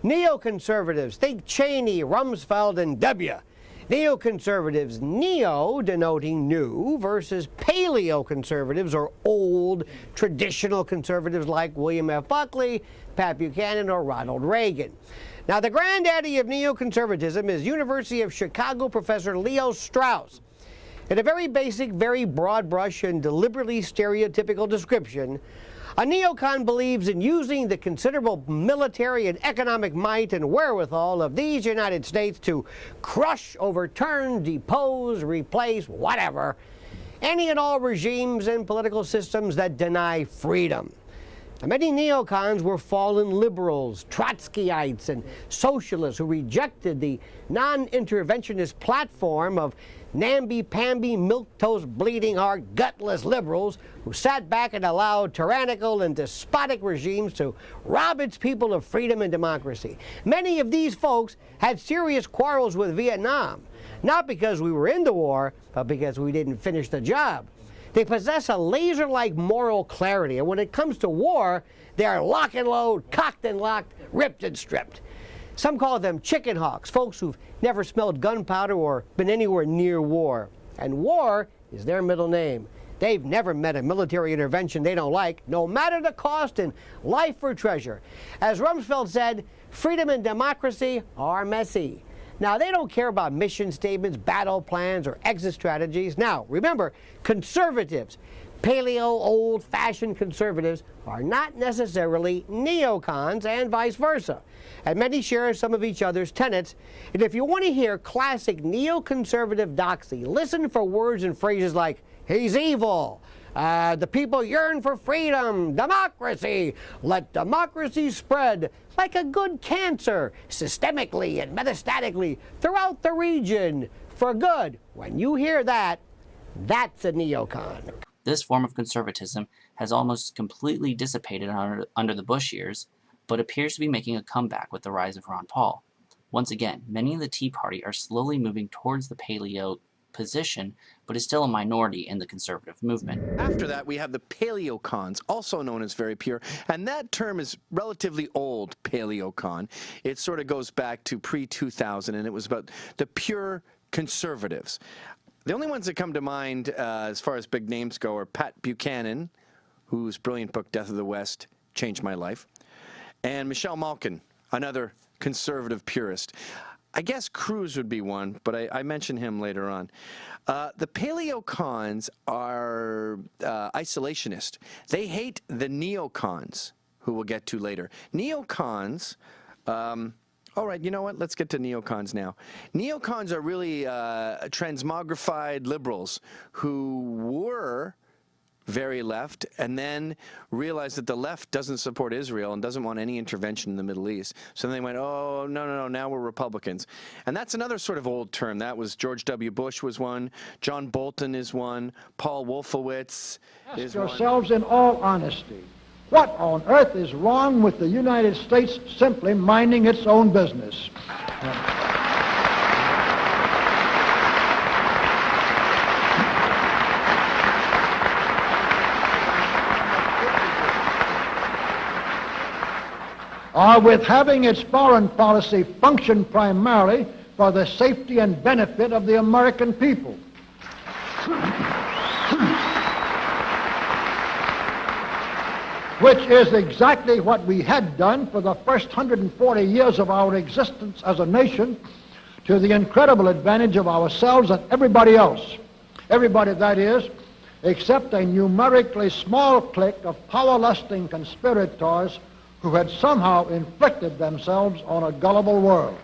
Neoconservatives, think Cheney, Rumsfeld, and W. Neoconservatives, neo denoting new, versus paleoconservatives, or old, traditional conservatives like William F. Buckley, Pat Buchanan, or Ronald Reagan. Now, the granddaddy of neoconservatism is University of Chicago professor Leo Strauss. In a very basic, very broad brush and deliberately stereotypical description, a neocon believes in using the considerable military and economic might and wherewithal of these United States to crush, overturn, depose, replace, whatever, any and all regimes and political systems that deny freedom. Now, many neocons were fallen liberals, Trotskyites, and socialists who rejected the non-interventionist platform of namby-pamby, milquetoast, bleeding-heart, gutless liberals who sat back and allowed tyrannical and despotic regimes to rob its people of freedom and democracy. Many of these folks had serious quarrels with Vietnam, not because we were in the war, but because we didn't finish the job. They possess a laser-like moral clarity, and when it comes to war, they are lock and load, cocked and locked, ripped and stripped. Some call them chicken hawks, folks who've never smelled gunpowder or been anywhere near war. And war is their middle name. They've never met a military intervention they don't like, no matter the cost in life or treasure. As Rumsfeld said, freedom and democracy are messy. Now, they don't care about mission statements, battle plans, or exit strategies. Now, remember, conservatives, paleo, old-fashioned conservatives, are not necessarily neocons, and vice versa. And many share some of each other's tenets. And if you want to hear classic neoconservative doxy, listen for words and phrases like, he's evil, the people yearn for freedom, democracy, let democracy spread like a good cancer, systemically and metastatically throughout the region, for good. When you hear that, that's a neocon. This form of conservatism has almost completely dissipated under the Bush years, but appears to be making a comeback with the rise of Ron Paul. Once again, many in the Tea Party are slowly moving towards the paleo position, but is still a minority in the conservative movement. After that, we have the paleocons, also known as very pure, and that term is relatively old, paleocon. It sort of goes back to pre-2000, and it was about the pure conservatives. The only ones that come to mind as far as big names go are Pat Buchanan, whose brilliant book, Death of the West, changed my life, and Michelle Malkin, another conservative purist. I guess Cruz would be one, but I mention him later on. The paleocons are isolationist. They hate the neocons, who we'll get to later. Neocons, all right, you know what? Let's get to neocons now. Neocons are really transmogrified liberals who were very left, and then realized that the left doesn't support Israel and doesn't want any intervention in the Middle East. So then they went, oh, no, now we're Republicans. And that's another sort of old term. That was George W. Bush was one, John Bolton is one, Paul Wolfowitz is one. Ask yourselves in all honesty, what on earth is wrong with the United States simply minding its own business? Or with having its foreign policy function primarily for the safety and benefit of the American people. Which is exactly what we had done for the first 140 years of our existence as a nation, to the incredible advantage of ourselves and everybody else. Everybody, that is, except a numerically small clique of power-lusting conspirators who had somehow inflicted themselves on a gullible world.